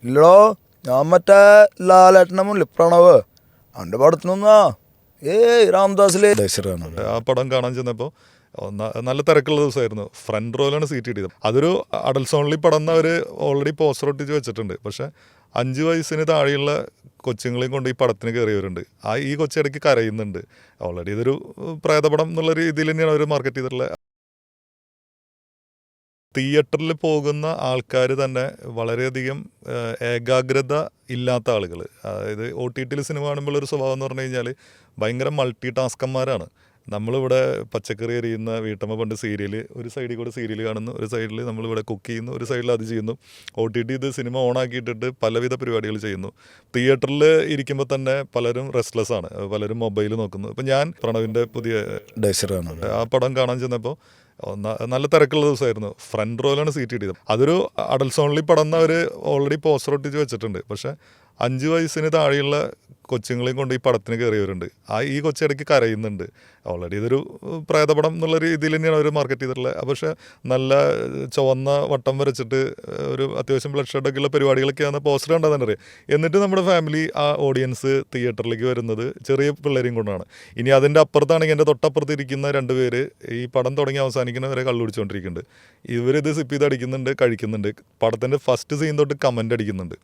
ഇല്ലടോ, ഞാൻ മറ്റേ ലാലേട്ടൻ്റെ മുന്നിൽ പ്രണവ് അവൻ്റെ പടത്തിനൊന്നാ രാംദാസിലെ ആ പടം കാണാൻ ചെന്നപ്പോൾ നല്ല തിരക്കുള്ള ദിവസമായിരുന്നു. ഫ്രണ്ട് റോയിലാണ് സീറ്റ് കിട്ടിയത്. അതൊരു അഡൽസ് ഓൺലി പടം അവർ ഓൾറെഡി പോസ്റ്റർ ഒട്ടിച്ച് വെച്ചിട്ടുണ്ട്. പക്ഷേ 5 വയസ്സിന് താഴെയുള്ള കൊച്ചുങ്ങളെയും കൊണ്ട് ഈ പടത്തിന് കയറിയവരുണ്ട്. ഈ കൊച്ചിടയ്ക്ക് കരയുന്നുണ്ട്. ഓൾറെഡി ഇതൊരു പ്രേതപടം എന്നുള്ള രീതിയിൽ തന്നെയാണ് അവർ മാർക്കറ്റ് ചെയ്തിട്ടുള്ളത്. തിയേറ്ററിൽ പോകുന്ന ആൾക്കാർ തന്നെ വളരെയധികം ഏകാഗ്രത ഇല്ലാത്ത ആളുകൾ. അതായത് OTTയിൽ സിനിമ കാണുമ്പോഴൊരു സ്വഭാവം എന്ന് പറഞ്ഞു കഴിഞ്ഞാൽ ഭയങ്കര മൾട്ടി ടാസ്കന്മാരാണ്. നമ്മളിവിടെ പച്ചക്കറി എറിയുന്ന വീട്ടമ്മ പണ്ട് സീരിയൽ, ഒരു സൈഡിൽ കൂടെ സീരിയൽ കാണുന്നു, ഒരു സൈഡിൽ നമ്മളിവിടെ കുക്ക് ചെയ്യുന്നു, ഒരു സൈഡിൽ അത് ചെയ്യുന്നു. OTT ഇത് സിനിമ ഓണാക്കിയിട്ടിട്ട് പലവിധ പരിപാടികൾ ചെയ്യുന്നു. തിയേറ്ററിൽ ഇരിക്കുമ്പോൾ തന്നെ പലരും റെസ്റ്റ്ലെസ് ആണ്, പലരും മൊബൈൽ നോക്കുന്നു. ഇപ്പം ഞാൻ പ്രണവിൻ്റെ പുതിയ ആ പടം കാണാൻ ചെന്നപ്പോൾ നല്ല തിരക്കുള്ള ദിവസമായിരുന്നു. ഫ്രണ്ട് റോയിലാണ് സീറ്റ് കിട്ടിയത്. അതൊരു അഡൽസ് ഓൺലി പടം അവർ ഓൾറെഡി പോസ്റ്റർ ഒട്ടിച്ച് വെച്ചിട്ടുണ്ട്. പക്ഷേ 5 വയസ്സിന് താഴെയുള്ള കൊച്ചുങ്ങളെയും കൊണ്ട് ഈ പടത്തിന് കയറിയവരുണ്ട്. ഈ കൊച്ചിടയ്ക്ക് കരയുന്നുണ്ട്. ഓൾറെഡി ഇതൊരു പ്രേതപടം എന്നുള്ള രീതിയിൽ തന്നെയാണ് അവർ മാർക്കറ്റ് ചെയ്തിട്ടുള്ളത്. പക്ഷേ നല്ല ചുവന്ന വട്ടം വരച്ചിട്ട് ഒരു അത്യാവശ്യം ബ്ലഡ് ഷെഡൊക്കെയുള്ള പരിപാടികളൊക്കെയാണ് പോസ്റ്റർ കണ്ടാൽ തന്നെ അറിയാം. എന്നിട്ട് നമ്മുടെ ഫാമിലി ആ ഓഡിയൻസ് തിയേറ്ററിലേക്ക് വരുന്നത് ചെറിയ പിള്ളേരെയും കൊണ്ടാണ്. ഇനി അതിൻ്റെ അപ്പുറത്താണെങ്കിൽ എൻ്റെ തൊട്ടപ്പുറത്ത് ഇരിക്കുന്ന 2 പേര് ഈ പടം തുടങ്ങി അവസാനിക്കുന്നവരെ കള്ളു കുടിച്ചുകൊണ്ടിരിക്കുന്നുണ്ട്. ഇവരിത് സിപ്പ് ചെയ്ത് അടിക്കുന്നുണ്ട്, കഴിക്കുന്നുണ്ട്. പടത്തിൻ്റെ ഫസ്റ്റ് സീൻ തൊട്ട് കമൻ്റ് അടിക്കുന്നുണ്ട്.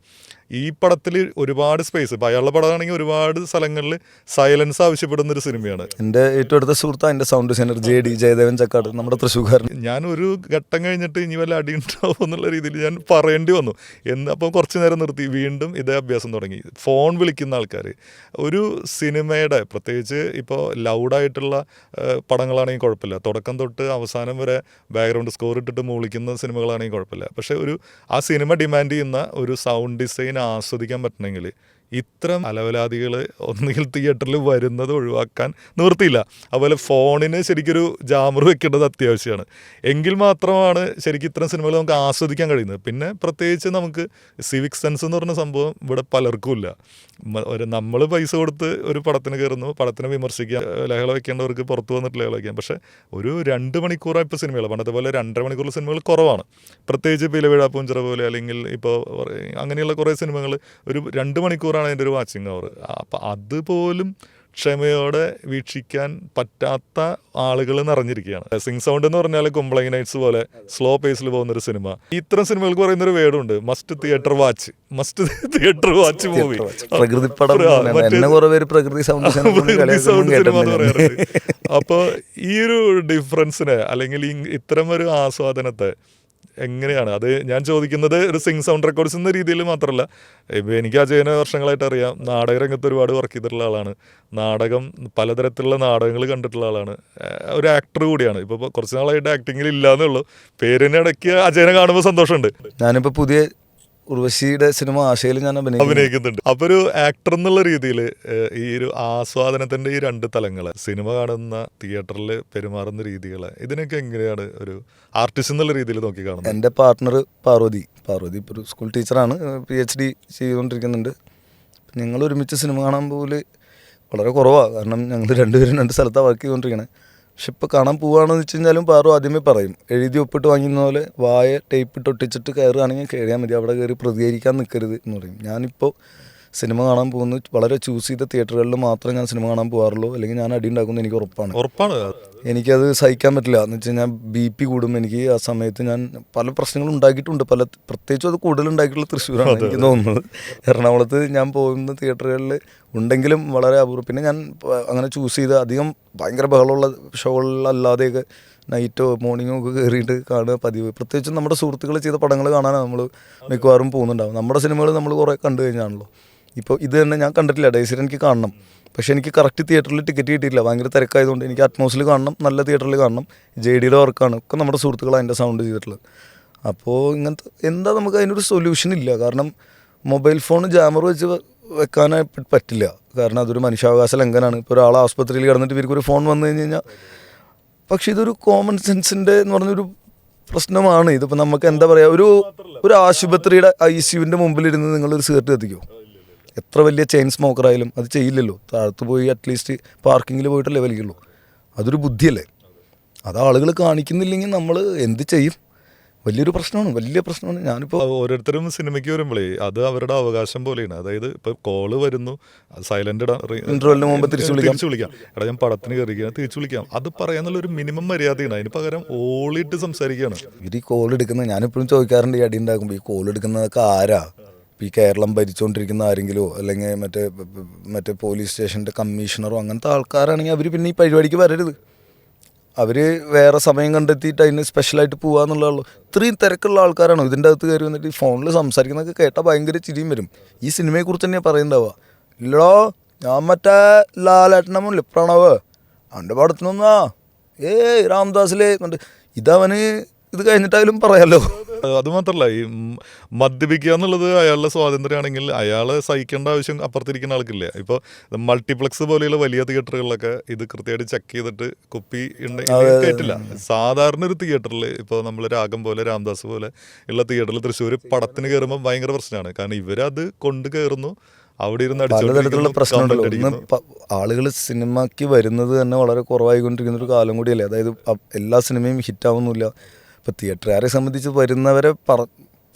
ഈ പടത്തിൽ ഒരുപാട് സ്പേസ്, ഇപ്പോൾ അയാളുടെ പടമാണെങ്കിൽ ഒരുപാട് സ്ഥലങ്ങളിൽ സൈലൻസ് ആവശ്യപ്പെടുന്നൊരു സിനിമയാണ്. എൻ്റെ ഏറ്റവും അടുത്ത സുഹൃത്ത് അതിൻ്റെ സൗണ്ട് ഡിസൈനർ ജയദേവൻ ചക്കാട്, നമ്മുടെ തൃശ്ശൂർക്കാരൻ. ഞാൻ ഒരു ഘട്ടം കഴിഞ്ഞിട്ട് ഇനി വല്ല അടി ഉണ്ടാവും എന്നുള്ള രീതിയിൽ ഞാൻ പറയേണ്ടി വന്നു. അപ്പം കുറച്ച് നേരം നിർത്തി, വീണ്ടും ഇതേ അഭ്യാസം തുടങ്ങി. ഫോൺ വിളിക്കുന്ന ആൾക്കാർ ഒരു സിനിമയുടെ, പ്രത്യേകിച്ച് ഇപ്പോൾ ലൗഡായിട്ടുള്ള പടങ്ങളാണെങ്കിൽ കുഴപ്പമില്ല, തുടക്കം തൊട്ട് അവസാനം വരെ ബാക്ക്ഗ്രൗണ്ട് സ്കോർ ഇട്ടിട്ട് മൂളിക്കുന്ന സിനിമകളാണെങ്കിൽ കുഴപ്പമില്ല. പക്ഷേ ആ സിനിമ ഡിമാൻഡ് ചെയ്യുന്ന ഒരു സൗണ്ട് ഡിസൈൻ ആസ്വദിക്കാൻ പറ്റണമെങ്കിൽ ഇത്തരം അലവലാദികൾ ഒന്നുകിൽ തിയേറ്ററിൽ വരുന്നത് ഒഴിവാക്കാൻ നിവൃത്തിയില്ല. അതുപോലെ ഫോണിന് ശരിക്കൊരു ജാമർ വെക്കേണ്ടത് അത്യാവശ്യമാണ്. എങ്കിൽ മാത്രമാണ് ശരിക്കും ഇത്തരം സിനിമകൾ നമുക്ക് ആസ്വദിക്കാൻ കഴിയുന്നത്. പിന്നെ പ്രത്യേകിച്ച് നമുക്ക് സിവിക് സെൻസ് എന്ന് പറഞ്ഞ സംഭവം ഇവിടെ പലർക്കും ഇല്ല. നമ്മൾ പൈസ കൊടുത്ത് ഒരു പടത്തിന് കയറുന്നു, പടത്തിനെ വിമർശിക്കുക, ലഹള വയ്ക്കേണ്ടവർക്ക് പുറത്ത് വന്നിട്ട് ലഹള വയ്ക്കാം. പക്ഷേ ഒരു 2 മണിക്കൂറാണ് ഇപ്പോൾ സിനിമകൾ. പണ്ടത്തെ പോലെ 2.5 മണിക്കൂറുള്ള സിനിമകൾ കുറവാണ്. പ്രത്യേകിച്ച് പിലവിഴ പൂഞ്ചിറ പോലെ, അല്ലെങ്കിൽ ഇപ്പോൾ അങ്ങനെയുള്ള കുറേ സിനിമകൾ ഒരു 2 മണിക്കൂറാണ് അതിൻ്റെ ഒരു വാച്ചിങ് അവർ. അപ്പം അതുപോലും ക്ഷമയോടെ വീക്ഷിക്കാൻ പറ്റാത്ത ആളുകൾ നിറഞ്ഞിരിക്കുകയാണ്. സിംഗ് സൗണ്ട് എന്ന് പറഞ്ഞാൽ കുംബ്ലൈ നൈറ്റ്സ് പോലെ സ്ലോ പേസിൽ പോകുന്നൊരു സിനിമ. ഇത്തരം സിനിമകൾക്ക് പറയുന്നൊരു വേർഡുണ്ട്, മസ്റ്റ് തിയേറ്റർ വാച്ച് മൂവി. പ്രകൃതി സൗണ്ട് സിനിമ എന്ന് പറയാറുണ്ട്. അപ്പോൾ ഈ ഒരു ഡിഫറൻസിനെ, അല്ലെങ്കിൽ ഇത്തരം ഒരു ആസ്വാദനത്തെ എങ്ങനെയാണ് അത് ഞാൻ ചോദിക്കുന്നത്? ഒരു സിംഗ് സൗണ്ട് റെക്കോർഡ്സ് എന്ന രീതിയിൽ മാത്രമല്ല, എനിക്ക് അജയനെ വർഷങ്ങളായിട്ട് അറിയാം. നാടകരംഗത്ത് ഒരുപാട് വർക്ക് ചെയ്തിട്ടുള്ള ആളാണ്. പലതരത്തിലുള്ള നാടകങ്ങൾ കണ്ടിട്ടുള്ള ആളാണ്. ഒരു ആക്ടർ കൂടിയാണ്. ഇപ്പോൾ കുറച്ച് നാളായിട്ട് ആക്ടിങ്ങിൽ ഇല്ലാന്നേ ഉള്ളൂ. പേരിന് ഇടയ്ക്ക് അജയനെ കാണുമ്പോൾ സന്തോഷമുണ്ട്. ഞാനിപ്പോൾ പുതിയ ഉർവശിയുടെ സിനിമ ആശയിൽ ഞാൻ അഭിനയിക്കുന്നുണ്ട്. അപ്പോൾ ഒരു ആക്ടർ എന്നുള്ള രീതിയിൽ ഈ ഒരു ആസ്വാദനത്തിൻ്റെ ഈ 2 തലങ്ങൾ, സിനിമ കാണുന്ന, തിയേറ്ററിൽ പെരുമാറുന്ന രീതികൾ, ഇതിനൊക്കെ എങ്ങനെയാണ് ഒരു ആർട്ടിസ്റ്റ് എന്നുള്ള രീതിയിൽ നോക്കി കാണുന്നത്? എൻ്റെ പാർട്ട്ണർ പാർവതി ഇപ്പോൾ ഒരു സ്കൂൾ ടീച്ചറാണ്, PhD ചെയ്തുകൊണ്ടിരിക്കുന്നുണ്ട്. ഞങ്ങൾ ഒരുമിച്ച് സിനിമ കാണാൻ പോലും വളരെ കുറവാണ്. കാരണം ഞങ്ങൾ 2 പേരും 2 സ്ഥലത്താണ് വർക്ക് ചെയ്തുകൊണ്ടിരിക്കുന്നത്. പക്ഷെ ഇപ്പോൾ കാണാൻ പോവുകയാണെന്ന് വെച്ച് കഴിഞ്ഞാലും പാറു ആദ്യമേ പറയും, എഴുതി ഒപ്പിട്ട് വാങ്ങിക്കുന്ന പോലെ വായ ടേപ്പിട്ട് ഒട്ടിച്ചിട്ട് കയറുകയാണെങ്കിൽ കയറിയാൽ മതി, അവിടെ കയറി പ്രതികരിക്കാൻ നിൽക്കരുത് എന്ന് പറയും. ഞാനിപ്പോൾ സിനിമ കാണാൻ പോകുന്നത് വളരെ ചൂസ് ചെയ്ത തിയേറ്ററുകളിൽ മാത്രമേ ഞാൻ സിനിമ കാണാൻ പോകാറുള്ളൂ. അല്ലെങ്കിൽ ഞാൻ അടി ഉണ്ടാക്കുന്നത് എനിക്ക് ഉറപ്പാണ്. എനിക്കത് സഹിക്കാൻ പറ്റില്ല. എന്ന് വെച്ച് കഴിഞ്ഞാൽ BP കൂടും. എനിക്ക് ആ സമയത്ത് ഞാൻ പല പ്രശ്നങ്ങളും ഉണ്ടാക്കിയിട്ടുണ്ട്. പ്രത്യേകിച്ചും അത് കൂടുതൽ ഉണ്ടാക്കിയിട്ടുള്ള തൃശ്ശൂരാണ് എനിക്ക് തോന്നുന്നത്. എറണാകുളത്ത് ഞാൻ പോകുന്ന തിയേറ്ററുകളിൽ ഉണ്ടെങ്കിലും വളരെ അപൂർവം. പിന്നെ ഞാൻ അങ്ങനെ ചൂസ് ചെയ്ത് അധികം ഭയങ്കര ബഹളമുള്ള ഷോകളിലല്ലാതെയൊക്കെ നൈറ്റോ മോർണിംഗോ ഒക്കെ കയറിയിട്ട് കാണുക പതിവ്. പ്രത്യേകിച്ചും നമ്മുടെ സുഹൃത്തുക്കൾ ചെയ്ത പടങ്ങൾ കാണാനാണ് നമ്മൾ മിക്കവാറും പോകുന്നുണ്ടാവും. നമ്മുടെ സിനിമകൾ നമ്മൾ കുറേ കണ്ടു കഴിഞ്ഞാണല്ലോ. ഇപ്പോൾ ഇത് തന്നെ ഞാൻ കണ്ടിട്ടില്ല, ഡേയ്സിൽ എനിക്ക് കാണണം. പക്ഷേ എനിക്ക് കറക്റ്റ് തിയേറ്ററിൽ ടിക്കറ്റ് കിട്ടിയിട്ടില്ല. ഭയങ്കര തിരക്കായതുകൊണ്ട് എനിക്ക് അറ്റ്മോസിൽ കാണണം, നല്ല തിയേറ്ററിൽ കാണണം. JDയുടെ വർക്കാണ് ഒക്കെ നമ്മുടെ സുഹൃത്തുക്കൾ അതിൻ്റെ സൗണ്ട് ചെയ്തിട്ടുള്ളത്. അപ്പോൾ ഇങ്ങനത്തെ നമുക്ക് അതിനൊരു സൊല്യൂഷൻ ഇല്ല. കാരണം മൊബൈൽ ഫോൺ ജാമർ വെച്ച് വെക്കാനായിട്ട് പറ്റില്ല. കാരണം അതൊരു മനുഷ്യാവകാശ ലംഘനമാണ്. ഇപ്പോൾ ഒരാൾ ആസ്പത്രിയിൽ കിടന്നിട്ട് ഇവർക്കൊരു ഫോൺ വന്നു കഴിഞ്ഞ് കഴിഞ്ഞാൽ, പക്ഷേ ഇതൊരു കോമൺ സെൻസിൻ്റെ എന്ന് പറഞ്ഞൊരു പ്രശ്നമാണ്. ഇതിപ്പോൾ നമുക്ക് എന്താ പറയുക, ഒരു ആശുപത്രിയുടെ ICUവിൻ്റെ മുമ്പിലിരുന്ന് നിങ്ങളൊരു സിഗരറ്റ് കത്തിക്കുമോ? എത്ര വലിയ ചെയിൻ സ്മോക്കറായാലും അത് ചെയ്യില്ലല്ലോ. താഴത്ത് പോയി അറ്റ്ലീസ്റ്റ് പാർക്കിങ്ങിൽ പോയിട്ടല്ലേ വലിക്കുള്ളൂ. അതൊരു ബുദ്ധിയല്ലേ? അത് ആളുകൾ കാണിക്കുന്നില്ലെങ്കിൽ നമ്മൾ എന്ത് ചെയ്യും? വലിയൊരു പ്രശ്നമാണ്, വലിയ പ്രശ്നമാണ്. ഞാനിപ്പോൾ ഓരോരുത്തരും സിനിമയ്ക്ക് വരുമ്പോഴേ അത് അവരുടെ അവകാശം പോലെയാണ്. അതായത് ഇപ്പൊ കോള് വരുന്നു, സൈലന്റ് ഇന്റർവെല്ലിന് മുമ്പ് തിരിച്ചു വിളിക്കാം, എടാ ഞാൻ പടത്തിന് കയറിക്കാൻ തിരിച്ചു വിളിക്കാം, അത് പറയാന്നുള്ള ഒരു മിനിമം മര്യാദയാണ്. അതിന് പകരം ഓളിട്ട് സംസാരിക്കുകയാണ് ഇവർ ഈ കോൾ എടുക്കുന്നത്. ഞാനിപ്പോഴും ചോദിക്കാറുണ്ട് ഈ അടി ഉണ്ടാക്കുമ്പോൾ ഈ കോൾ എടുക്കുന്നതൊക്കെ ആരാ? ഈ കേരളം ഭരിച്ചുകൊണ്ടിരിക്കുന്ന ആരെങ്കിലോ അല്ലെങ്കിൽ മറ്റേ പോലീസ് സ്റ്റേഷൻ്റെ കമ്മീഷണറോ അങ്ങനത്തെ ആൾക്കാരാണെങ്കിൽ അവർ പിന്നെ ഈ പരിപാടിക്ക് വരരുത്. അവർ വേറെ സമയം കണ്ടെത്തിയിട്ട് അതിന് സ്പെഷ്യലായിട്ട് പോകാന്നുള്ളൂ. ഇത്രയും തിരക്കുള്ള ആൾക്കാരാണോ ഇതിൻ്റെ അകത്ത് കയറി വന്നിട്ട് ഈ ഫോണിൽ സംസാരിക്കുന്നതൊക്കെ കേട്ടാൽ ഭയങ്കര ചിരിയും വരും. ഈ സിനിമയെക്കുറിച്ച് തന്നെയാണ് പറയുന്നുണ്ടാവുക. ഇല്ലടോ ഞാൻ മറ്റേ ലാലേട്ടൻ്റെ മുന്നിൽ പ്രണവ് അവൻ്റെ പടത്തിനൊന്നാ രാംദാസിലെ ഇതവന് ഇത് കഴിഞ്ഞിട്ടായാലും പറയാമല്ലോ. അതുമാത്രല്ല, ഈ മദ്യപിക്കുക എന്നുള്ളത് അയാളുടെ സ്വാതന്ത്ര്യമാണെങ്കിൽ അയാളെ സഹിക്കേണ്ട ആവശ്യം അപ്പുറത്തിരിക്കുന്ന ആൾക്കില്ല. ഇപ്പോൾ മൾട്ടിപ്ലക്സ് പോലെയുള്ള വലിയ തിയേറ്ററുകളിലൊക്കെ ഇത് കൃത്യമായിട്ട് ചെക്ക് ചെയ്തിട്ട് കുപ്പി കയറ്റില്ല. സാധാരണ ഒരു തിയേറ്ററിൽ ഇപ്പോൾ നമ്മൾ രാഗം പോലെ രാംദാസ് പോലെ ഉള്ള തിയേറ്ററിൽ തൃശ്ശൂർ പടത്തിന് കയറുമ്പോൾ ഭയങ്കര പ്രശ്നമാണ്. കാരണം ഇവരത് കൊണ്ട് കയറുന്നു, അവിടെ ഇരുന്ന് പലതരത്തിലുള്ള പ്രശ്നമുണ്ടല്ലോ. ഒന്ന് ആളുകൾ സിനിമയ്ക്ക് വരുന്നത് തന്നെ വളരെ കുറവായിക്കൊണ്ടിരിക്കുന്ന ഒരു കാലം കൂടിയല്ലേ. അതായത് എല്ലാ സിനിമയും ഹിറ്റാവുന്നില്ല. ഇപ്പം തിയേറ്ററുകാരെ സംബന്ധിച്ച് വരുന്നവരെ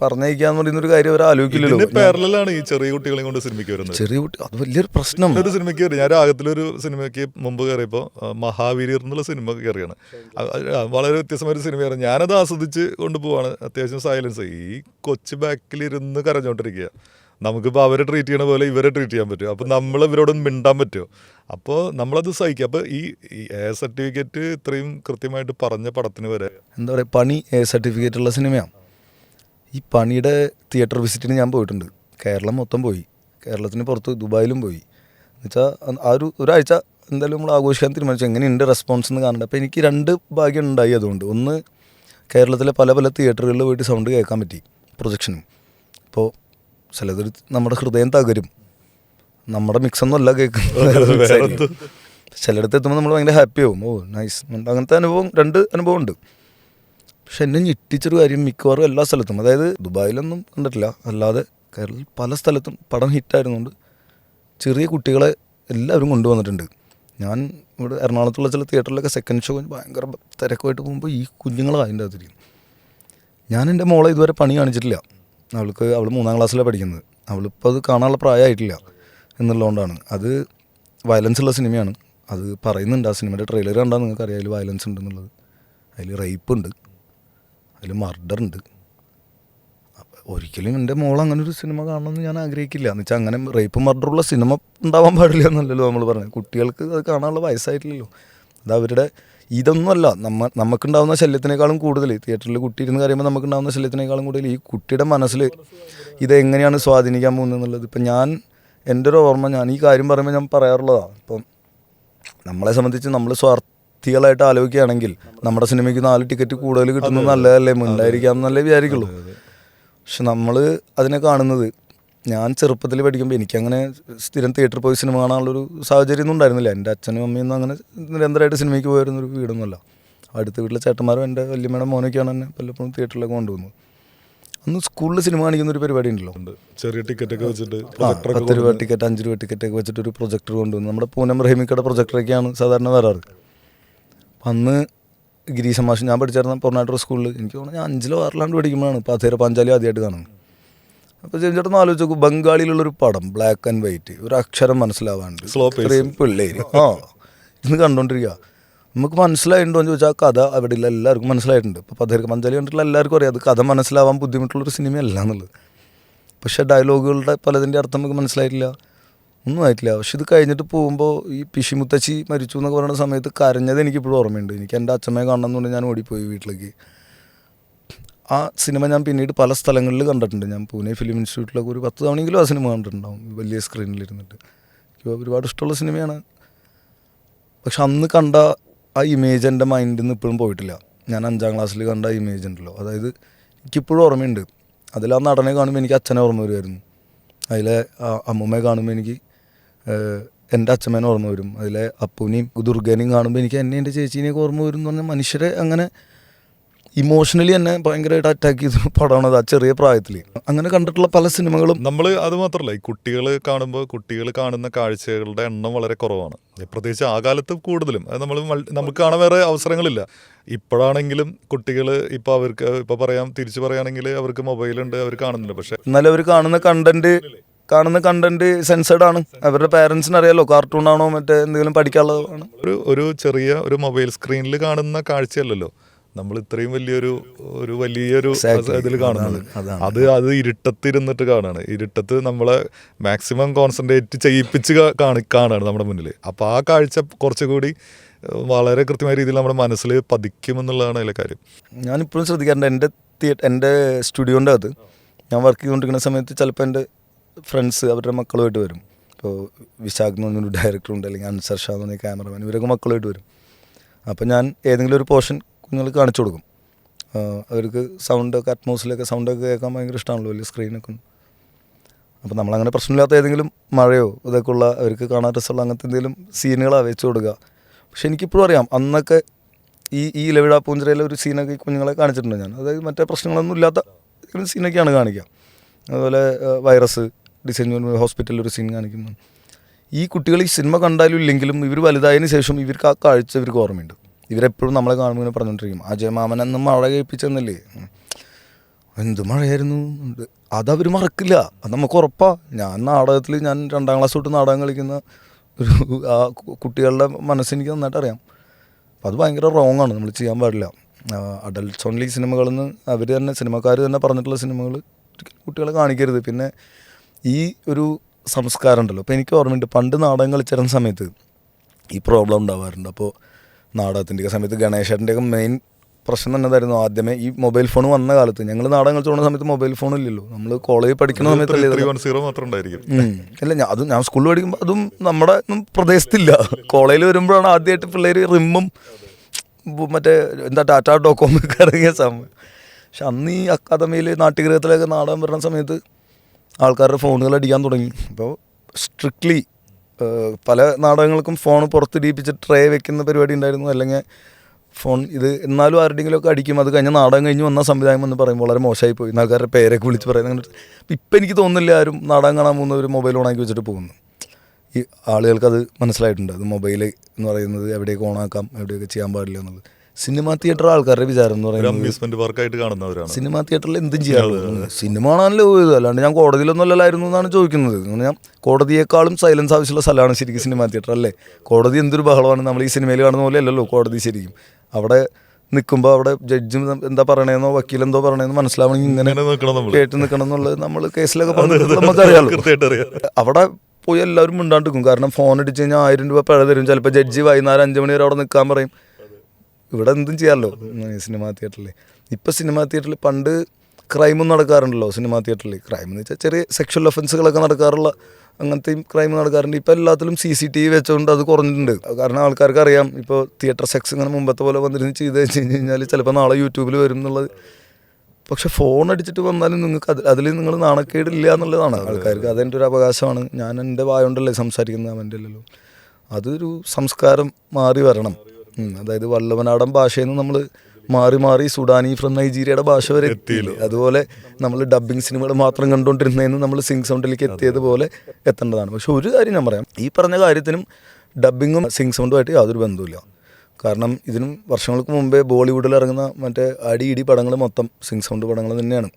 പറഞ്ഞയക്കാന്ന് പറയുന്നൊരു കാര്യം അവർ ആലോചിക്കില്ലല്ലോ. പാരലാണ് ഈ ചെറിയ കുട്ടികളെയും കൊണ്ട് സിനിമയ്ക്ക് വരുന്നത്. ചെറിയ കുട്ടി അത് വലിയൊരു പ്രശ്നം. ഒരു സിനിമയ്ക്ക് കയറി, ഞാൻ രാഗത്തിലൊരു സിനിമയ്ക്ക് മുമ്പ് കയറിയപ്പോൾ മഹാവീര്യർ എന്നുള്ള സിനിമ കയറിയാണ്. വളരെ വ്യത്യസ്തമായൊരു സിനിമയായിരുന്നു. ഞാനത് ആസ്വദിച്ച് കൊണ്ടുപോവാണ്. അത്യാവശ്യം സൈലൻസ്. ഈ കൊച്ചു ബാക്കിലിരുന്ന് കരഞ്ഞോണ്ടിരിക്കുക. നമുക്കിപ്പോൾ അവരെ ട്രീറ്റ് ചെയ്യണ പോലെ ഇവരെ ട്രീറ്റ് ചെയ്യാൻ പറ്റും. അപ്പോൾ നമ്മൾ ഇവരോടൊന്നും മിണ്ടാൻ പറ്റുമോ? അപ്പോൾ നമ്മളത് സഹിക്കുക. അപ്പോൾ ഈ എ സർട്ടിഫിക്കറ്റ് ഇത്രയും കൃത്യമായിട്ട് പറഞ്ഞ പടത്തിന് വരെ എന്താ പറയുക, പണി എ സർട്ടിഫിക്കറ്റ് ഉള്ള സിനിമയാണ്. ഈ പണിയുടെ തിയേറ്റർ വിസിറ്റിന് ഞാൻ പോയിട്ടുണ്ട്. കേരളം മൊത്തം പോയി, കേരളത്തിന് പുറത്ത് ദുബായിലും പോയി. എന്നുവെച്ചാൽ ആ ഒരാഴ്ച എന്തായാലും നമ്മൾ ആഘോഷിക്കാൻ തീരുമാനിച്ചു. എങ്ങനെയുണ്ട് റെസ്പോൺസ് എന്ന് കാണണ്ട. അപ്പോൾ എനിക്ക് രണ്ട് ഭാഗ്യം ഉണ്ടായി. അതുകൊണ്ട് ഒന്ന്, കേരളത്തിലെ പല പല തിയേറ്ററുകളിൽ പോയിട്ട് സൗണ്ട് കേൾക്കാൻ പറ്റി പ്രൊജക്ഷനും. അപ്പോൾ ചിലത് നമ്മുടെ ഹൃദയം തകരും. നമ്മുടെ മിക്സൊന്നും അല്ല കേൾക്കുന്നത്. ചിലയിടത്ത് എത്തുമ്പോൾ നമ്മൾ ഭയങ്കര ഹാപ്പി ആവും. ഓ നൈസ്. അങ്ങനത്തെ രണ്ട് അനുഭവം ഉണ്ട്. പക്ഷെ എന്നെ ഞെട്ടിച്ചൊരു കാര്യം, മിക്കവാറും എല്ലാ സ്ഥലത്തും, അതായത് ദുബായിലൊന്നും കണ്ടിട്ടില്ല, അല്ലാതെ കേരളത്തിൽ പല സ്ഥലത്തും പടം ഹിറ്റായിരുന്നുകൊണ്ട് ചെറിയ കുട്ടികളെ എല്ലാവരും കൊണ്ടുവന്നിട്ടുണ്ട്. ഞാൻ ഇവിടെ എറണാകുളത്തുള്ള ചില തിയേറ്ററിലൊക്കെ സെക്കൻഡ് ഷോ ഭയങ്കര തിരക്കുമായിട്ട് പോകുമ്പോൾ ഈ കുഞ്ഞുങ്ങളാണ് അതിൻ്റെ അകത്തിരിക്കും. ഞാൻ എൻ്റെ മോളെ ഇതുവരെ പണി കാണിച്ചിട്ടില്ല. അവൾ 3-ാം ക്ലാസ്സിലാണ് പഠിക്കുന്നത്. അവളിപ്പോൾ അത് കാണാനുള്ള പ്രായമായിട്ടില്ല എന്നുള്ളതുകൊണ്ടാണ്. അത് വയലൻസ് ഉള്ള സിനിമയാണ്. അത് പറയുന്നുണ്ട്. ആ സിനിമയുടെ ട്രെയിലർ കണ്ടാൽ നിങ്ങൾക്ക് അറിയാം അതിൽ വയലൻസ് ഉണ്ടെന്നുള്ളത്. അതിൽ റേപ്പ് ഉണ്ട്, അതിൽ മർഡർ ഉണ്ട്. ഒരിക്കലും എൻ്റെ മോൾ അങ്ങനെ ഒരു സിനിമ കാണണമെന്ന് ഞാൻ ആഗ്രഹിക്കില്ല. എന്ന് വെച്ചാൽ അങ്ങനെ റേപ്പ് മർഡറുള്ള സിനിമ ഉണ്ടാവാൻ പാടില്ല എന്നല്ലല്ലോ നമ്മൾ പറഞ്ഞത്. കുട്ടികൾക്ക് അത് കാണാനുള്ള വയസ്സായിട്ടില്ലല്ലോ. അത് അവരുടെ ഇതൊന്നുമല്ല. നമുക്കുണ്ടാകുന്ന ശല്യത്തിനേക്കാളും കൂടുതൽ തിയേറ്ററിൽ കുട്ടി ഇരുന്ന് കറിയുമ്പോൾ നമുക്കുണ്ടാകുന്ന ശല്യത്തിനേക്കാളും കൂടുതൽ ഈ കുട്ടിയുടെ മനസ്സിൽ ഇതെങ്ങനെയാണ് സ്വാധീനിക്കാൻ പോകുന്നത് എന്നുള്ളത്. ഇപ്പം എൻ്റെ ഒരു ഓർമ്മ, ഞാൻ ഈ കാര്യം പറയുമ്പോൾ ഞാൻ പറയാറുള്ളതാണ്. ഇപ്പം നമ്മളെ സംബന്ധിച്ച് നമ്മൾ സ്വാർത്ഥികളായിട്ട് ആലോചിക്കുകയാണെങ്കിൽ നമ്മുടെ സിനിമയ്ക്ക് 4 ടിക്കറ്റ് കൂടുതൽ കിട്ടുന്നത് നല്ലതല്ലേ, ഉണ്ടായിരിക്കാം എന്നല്ലേ വിചാരിക്കുള്ളൂ. പക്ഷെ നമ്മൾ അതിനെ കാണുന്നത്, ഞാൻ ചെറുപ്പത്തിൽ പഠിക്കുമ്പോൾ എനിക്കങ്ങനെ സ്ഥിരം തിയേറ്ററിൽ പോയി സിനിമ കാണാനുള്ളൊരു സാഹചര്യം ഒന്നും ഉണ്ടായിരുന്നില്ല. എൻ്റെ അച്ഛനും അമ്മയൊന്നും അങ്ങനെ നിരന്തരമായിട്ട് സിനിമയ്ക്ക് പോയിരുന്നൊരു വീടൊന്നുമല്ല. അടുത്ത വീട്ടിലെ ചേട്ടന്മാരും എൻ്റെ വല്യമ്മയുടെ മോനൊക്കെയാണ് എന്നെ പലപ്പോഴും തിയേറ്ററിലൊക്കെ കൊണ്ടുപോകുന്നത്. അന്ന് സ്കൂളിൽ സിനിമ കാണിക്കുന്ന ഒരു പരിപാടി ഉണ്ടല്ലോ, ചെറിയ ടിക്കറ്റൊക്കെ വെച്ചിട്ട് 10 രൂപ ടിക്കറ്റ് 5 രൂപ ടിക്കറ്റൊക്കെ വെച്ചിട്ട് ഒരു പ്രൊജക്ടർ കൊണ്ടുവന്നു. നമ്മുടെ പൂനം റഹീമിക്കയുടെ പ്രൊജക്ടറൊക്കെയാണ് സാധാരണ വരാറ്. അന്ന് ഗിരീശ മാഷ്, ഞാൻ പഠിച്ചിരുന്ന പൊറനാട്ടൂർ സ്കൂളിൽ, എനിക്ക് തോന്നുന്നു ഞാൻ 5-ലോ 6-ലാണ്ട് പഠിക്കുമ്പോഴാണ് പാഥേര പാഞ്ചാലി ആദ്യമായിട്ട് കാണുന്നത്. അപ്പോൾ ചേട്ടൻ ആലോചിച്ച് നോക്കും, ബംഗാളിയിലുള്ളൊരു പടം, ബ്ലാക്ക് ആൻഡ് വൈറ്റ്, ഒരു അക്ഷരം മനസ്സിലാവാണ്ട് ഇത്രയും പിള്ളേര് ഇന്ന് കണ്ടുകൊണ്ടിരിക്കുക. നമുക്ക് മനസ്സിലായിട്ടുണ്ടോ എന്ന് ചോദിച്ചാൽ കഥ അവിടെ ഇല്ല, എല്ലാവർക്കും മനസ്സിലായിട്ടുണ്ട്. ഇപ്പോൾ പാഥേര പാഞ്ചാലി കണ്ടിട്ടുള്ള എല്ലാവർക്കും അറിയാം അത് കഥ മനസ്സിലാവാൻ ബുദ്ധിമുട്ടുള്ളൊരു സിനിമയല്ല എന്നുള്ളത്. പക്ഷേ ഡയലോഗുകളുടെ പലതിൻ്റെ അർത്ഥം നമുക്ക് മനസ്സിലായിട്ടില്ല, ഒന്നും ആയിട്ടില്ല. പക്ഷെ ഇത് കഴിഞ്ഞിട്ട് പോകുമ്പോൾ ഈ പിഷിമുത്തച്ചി മരിച്ചു എന്നൊക്കെ പറയുന്ന സമയത്ത് കരഞ്ഞത് എനിക്കിപ്പോഴും ഓർമ്മയുണ്ട്. എനിക്ക് എൻ്റെ അച്ഛമ്മയെ കാണണമെന്നുണ്ട്, ഞാൻ ഓടിപ്പോയി വീട്ടിലേക്ക്. ആ സിനിമ ഞാൻ പിന്നീട് പല സ്ഥലങ്ങളിൽ കണ്ടിട്ടുണ്ട്. ഞാൻ പൂനെ ഫിലിം ഇൻസ്റ്റിറ്റ്യൂട്ടിലൊക്കെ ഒരു 10 തവണയെങ്കിലും ആ സിനിമ കണ്ടിട്ടുണ്ടാവും, വലിയ സ്ക്രീനിലിരുന്നിട്ട്. എനിക്ക് ഒരുപാട് ഇഷ്ടമുള്ള സിനിമയാണ്. പക്ഷെ അന്ന് കണ്ട ആ ഇമേജ് എൻ്റെ മൈൻഡിൽ നിന്ന് ഇപ്പോഴും പോയിട്ടില്ല. ഞാൻ 5-ാം ക്ലാസ്സിൽ കണ്ട ആ ഇമേജ് ഉണ്ടല്ലോ, അതായത് എനിക്കിപ്പോഴും ഓർമ്മയുണ്ട്. അതിൽ ആ നടനെ കാണുമ്പോൾ എനിക്ക് അച്ഛനെ ഓർമ്മ വരുമായിരുന്നു. അതിലെ അമ്മൂമ്മയെ കാണുമ്പോൾ എനിക്ക് എൻ്റെ അച്ഛമ്മേനെ ഓർമ്മ വരും. അതിലെ അപ്പൂനെയും ദുർഗനെയും കാണുമ്പോൾ എനിക്ക് എന്നെ എൻ്റെ ചേച്ചീനെയൊക്കെ ഓർമ്മ വരും എന്ന് പറഞ്ഞാൽ മനുഷ്യരെ അങ്ങനെ ഇമോഷണലി എന്നെ ഭയങ്കരമായിട്ട് അറ്റാക്ക് ചെയ്ത പടമാണത് ആ ചെറിയ പ്രായത്തിൽ. അങ്ങനെ കണ്ടിട്ടുള്ള പല സിനിമകളും നമ്മൾ അത് മാത്രമല്ല, ഈ കുട്ടികൾ കാണുമ്പോൾ കുട്ടികൾ കാണുന്ന കാഴ്ചകളുടെ എണ്ണം വളരെ കുറവാണ്. പ്രത്യേകിച്ച് ആ കാലത്ത് കൂടുതലും അത് നമുക്ക് കാണാൻ വേറെ അവസരങ്ങളില്ല. ഇപ്പോഴാണെങ്കിലും കുട്ടികൾ ഇപ്പോൾ അവർക്ക് ഇപ്പോൾ തിരിച്ചു പറയുകയാണെങ്കിൽ അവർക്ക് മൊബൈലുണ്ട്, അവർ കാണുന്നുണ്ട്. പക്ഷേ എന്നാലും അവർ കാണുന്ന കണ്ടന്റ് സെൻസേർഡ് ആണ്. അവരുടെ പാരൻസിന് അറിയാലോ കാർട്ടൂൺ ആണോ മറ്റേ എന്തെങ്കിലും പഠിക്കാനുള്ളതാണ്. ഒരു ചെറിയ ഒരു മൊബൈൽ സ്ക്രീനിൽ കാണുന്ന കാഴ്ചയല്ലല്ലോ നമ്മൾ ഇത്രയും വലിയൊരു ഇതിൽ കാണുന്നത്. അത് ഇരുട്ടത്തിരുന്നിട്ട് കാണാണ്. ഇരുട്ടത്ത് നമ്മളെ മാക്സിമം കോൺസെൻട്രേറ്റ് ചെയ്യിപ്പിച്ച് കാണാണ് നമ്മുടെ മുന്നിൽ. അപ്പോൾ ആ കാഴ്ച കുറച്ചുകൂടി വളരെ കൃത്യമായ രീതിയിൽ നമ്മുടെ മനസ്സിൽ പതിക്കുമെന്നുള്ളതാണ് അതിലെ കാര്യം. ഞാനിപ്പോഴും ശ്രദ്ധിക്കാറുണ്ട് എൻ്റെ സ്റ്റുഡിയോൻ്റെ അകത്ത് ഞാൻ വർക്ക് ചെയ്തുകൊണ്ടിരിക്കുന്ന സമയത്ത് ചിലപ്പോൾ എൻ്റെ ഫ്രണ്ട്സ് അവരുടെ മക്കളുമായിട്ട് വരും. ഇപ്പോൾ വിശാഖ് എന്ന് പറഞ്ഞൊരു ഡയറക്ടറുണ്ട്, അല്ലെങ്കിൽ അൻസർ ഷാ എന്ന് പറഞ്ഞ ക്യാമറമാൻ, ഇവരൊക്കെ മക്കളുമായിട്ട് വരും. അപ്പോൾ ഞാൻ ഏതെങ്കിലും ഒരു പോർഷൻ കുഞ്ഞുങ്ങൾക്ക് കാണിച്ചു കൊടുക്കും. അവർക്ക് സൗണ്ടൊക്കെ അറ്റ്മോസ്ഫിയറിലൊക്കെ സൗണ്ടൊക്കെ കേൾക്കാൻ ഭയങ്കര ഇഷ്ടമാണല്ലോ വലിയ സ്ക്രീനൊക്കെ. അപ്പോൾ നമ്മളങ്ങനെ പ്രശ്നമില്ലാത്ത ഏതെങ്കിലും മഴയോ ഇതൊക്കെ ഉള്ള അവർക്ക് കാണാൻ രസമുള്ള അങ്ങനത്തെ എന്തെങ്കിലും സീനുകളാണ് വെച്ച് കൊടുക്കുക. പക്ഷെ എനിക്കിപ്പോഴും അറിയാം അന്നൊക്കെ ഈ ഇലവിഴ പൂഞ്ചിറയിലെ ഒരു സീനൊക്കെ കുഞ്ഞുങ്ങളെ കാണിച്ചിട്ടുണ്ട് ഞാൻ. അതായത് മറ്റേ പ്രശ്നങ്ങളൊന്നും ഇല്ലാത്ത സീനൊക്കെയാണ് കാണിക്കുക. അതുപോലെ വൈറസ് ഡിസൈൻ ഹോസ്പിറ്റലിൽ ഒരു സീൻ കാണിക്കുന്നു. ഈ കുട്ടികൾ ഈ സിനിമ കണ്ടാലും ഇല്ലെങ്കിലും ഇവർ വലുതായതിനു ശേഷം ഇവർക്ക് ആ കാഴ്ച ഇവർക്ക് ഓർമ്മയുണ്ട്. ഇവരെപ്പോഴും നമ്മളെ കാണുമ്പോൾ ഇങ്ങനെ പറഞ്ഞുകൊണ്ടിരിക്കും, അജയ് മാമൻ അന്ന് മഴ കേൾപ്പിച്ചെന്നല്ലേ, എന്ത് മഴയായിരുന്നു, അതവർ മറക്കില്ല. അത് നമുക്ക് ഉറപ്പാണ്. ഞാൻ 2ാം ക്ലാസ് തൊട്ട് നാടകം കളിക്കുന്ന ഒരു ആ കുട്ടികളുടെ മനസ്സെനിക്ക് നന്നായിട്ട് അറിയാം. അപ്പോൾ അത് ഭയങ്കര റോങ് ആണ്, നമ്മൾ ചെയ്യാൻ പാടില്ല. അഡൽട്ട്സ് ഓൺലി സിനിമകളിൽ നിന്ന് അവർ തന്നെ സിനിമക്കാർ തന്നെ പറഞ്ഞിട്ടുള്ള സിനിമകൾ കുട്ടികളെ കാണിക്കരുത്. പിന്നെ ഈ ഒരു സംസ്കാരം ഉണ്ടല്ലോ. അപ്പോൾ എനിക്ക് ഓർമ്മയുണ്ട് പണ്ട് നാടകം കളിച്ചിരുന്ന സമയത്ത് ഈ പ്രോബ്ലം ഉണ്ടാവാറുണ്ട്. അപ്പോൾ നാടകത്തിൻ്റെ സമയത്ത് ഗണേശേട്ടൻ്റെയൊക്കെ മെയിൻ പ്രശ്നം തന്നെ ഇതായിരുന്നു. ആദ്യമേ ഈ മൊബൈൽ ഫോൺ വന്ന കാലത്ത് ഞങ്ങൾ നാടകം കളിച്ചു പോകുന്ന സമയത്ത് മൊബൈൽ ഫോൺ ഇല്ലല്ലോ. നമ്മൾ കോളേജിൽ പഠിക്കുന്ന സമയത്തല്ലേ അല്ല ഞാൻ സ്കൂളിൽ പഠിക്കുമ്പോൾ അതും നമ്മുടെ പ്രദേശത്തില്ല. കോളേജിൽ വരുമ്പോഴാണ് ആദ്യമായിട്ട് പിള്ളേർ റിമ്മും മറ്റേ ടാറ്റ ഡോകോം ഒക്കെ ഇറങ്ങിയ സമയം. പക്ഷെ അന്ന് ഈ അക്കാദമിയിൽ നാട്യഗൃഹത്തിലൊക്കെ നാടകം വരുന്ന സമയത്ത് ആൾക്കാരുടെ ഫോണുകൾ അടിക്കാൻ തുടങ്ങി. അപ്പോൾ സ്ട്രിക്ട്ലി പല നാടകങ്ങൾക്കും ഫോൺ പുറത്തിടിപ്പിച്ച് ട്രേ വെക്കുന്ന പരിപാടി ഉണ്ടായിരുന്നു. അല്ലെങ്കിൽ ഫോൺ ഇത് എന്നാലും ആരുടെയെങ്കിലുമൊക്കെ അടിക്കും. അത് കഴിഞ്ഞ് നാടകം കഴിഞ്ഞ് വന്ന സംവിധാനം എന്ന് പറയുമ്പോൾ വളരെ മോശമായി പോയി. ആൾക്കാരുടെ പേരൊക്കെ വിളിച്ച് പറയുന്നത് അങ്ങനെ. ഇപ്പം എനിക്ക് തോന്നുന്നില്ല ആരും നാടകം കാണാൻ പോകുന്ന ഒരു മൊബൈൽ ഓണാക്കി വെച്ചിട്ട് പോകുന്നു. ഈ ആളുകൾക്കത് മനസ്സിലായിട്ടുണ്ട്. അത് മൊബൈൽ എന്ന് പറയുന്നത് എവിടെയൊക്കെ ഓണാക്കാം, എവിടെയൊക്കെ ചെയ്യാൻ പാടില്ല എന്നുള്ളത്. സിനിമാ തിയേറ്റർ ആൾക്കാരുടെ വിചാരം എന്ന് പറയുന്നത് സിനിമാ തിയേറ്ററിൽ എന്തും ചെയ്യാറുള്ളൂ. സിനിമ കാണാനല്ലോ പോയത്, അല്ലാണ്ട് ഞാൻ കോടതിയിലൊന്നും അല്ലായിരുന്നു എന്നാണ് ചോദിക്കുന്നത്. ഞാൻ കോടതിയേക്കാളും സൈലൻസ് ആവശ്യമുള്ള സ്ഥലമാണ് ശരിക്കും സിനിമാ തിയേറ്റർ അല്ലേ. കോടതി എന്തൊരു ബഹളമാണ്. നമ്മൾ ഈ സിനിമയിൽ കാണുന്ന പോലെ അല്ലല്ലോ കോടതി. ശരിക്കും അവിടെ നിൽക്കുമ്പോൾ അവിടെ ജഡ്ജും എന്താ പറയണേന്നോ വക്കീലെന്തോ പറയണേന്നോ മനസ്സിലാവണമെങ്കിൽ ഇങ്ങനെ കേട്ട് നിൽക്കണം എന്നുള്ളത് നമ്മൾ കേസിലൊക്കെ പറഞ്ഞിട്ട് നമുക്കറിയാലോ. അവിടെ പോയി എല്ലാവരും മിണ്ടാണ്ടിരിക്കും. കാരണം ഫോൺ അടിച്ച് കഴിഞ്ഞാൽ 1000 രൂപ പിഴ തരും. ചിലപ്പോൾ ജഡ്ജി വൈകുന്നേരം 5 മണി വരെ അവിടെ നിൽക്കാൻ പറയും. ഇവിടെ എന്തും ചെയ്യാമല്ലോ സിനിമാ തിയേറ്ററിൽ. ഇപ്പോൾ സിനിമാ തിയേറ്ററിൽ പണ്ട് ക്രൈമും നടക്കാറുണ്ടല്ലോ സിനിമാ തിയേറ്ററിൽ. ക്രൈം എന്ന് വെച്ചാൽ ചെറിയ സെക്ഷൽ ഒഫൻസുകളൊക്കെ നടക്കാറുള്ള അങ്ങനത്തെയും ക്രൈം നടക്കാറുണ്ട്. ഇപ്പോൾ എല്ലാത്തിലും CCTV വെച്ചുകൊണ്ട് അത് കുറഞ്ഞിട്ടുണ്ട്. കാരണം ആൾക്കാർക്ക് അറിയാം ഇപ്പോൾ തിയേറ്റർ സെക്സ് ഇങ്ങനെ മുമ്പത്തെ പോലെ വന്നിരുന്ന് ചെയ്ത് വെച്ച് കഴിഞ്ഞാൽ ചിലപ്പോൾ നാളെ യൂട്യൂബിൽ വരും എന്നുള്ളത്. പക്ഷെ ഫോൺ അടിച്ചിട്ട് വന്നാലും നിങ്ങൾക്ക് അതിൽ നിങ്ങൾ നാണക്കേടില്ല എന്നുള്ളതാണ് ആൾക്കാർക്ക്. അതെൻ്റെ ഒരു അവകാശമാണ്. ഞാൻ എൻ്റെ വായോണ്ടല്ലേ സംസാരിക്കുന്നത്, അവൻ്റെ അല്ലല്ലോ. അതൊരു സംസ്കാരം മാറി വരണം. അതായത് വല്ലവനാടൻ ഭാഷയിൽ നിന്ന് നമ്മൾ മാറി സുഡാനി ഫ്രം നൈജീരിയയുടെ ഭാഷ വരെ എത്തിയില്ലേ. അതുപോലെ നമ്മൾ ഡബ്ബിങ് സിനിമകൾ മാത്രം കണ്ടുകൊണ്ടിരുന്നതിന് നമ്മൾ സിംഗ് സൗണ്ടിലേക്ക് എത്തിയതുപോലെ എത്തേണ്ടതാണ്. പക്ഷെ ഒരു കാര്യം ഞാൻ പറയാം, ഈ പറഞ്ഞ കാര്യത്തിനും ഡബ്ബിങ്ങും സിംഗ് സൗണ്ടുമായിട്ട് യാതൊരു ബന്ധവുമില്ല. കാരണം ഇതിനും വർഷങ്ങൾക്ക് മുമ്പേ ബോളിവുഡിൽ ഇറങ്ങുന്ന മറ്റേ അടി ഇടി പടങ്ങൾ മൊത്തം സിംഗ് സൗണ്ട് പടങ്ങൾ തന്നെയാണ്.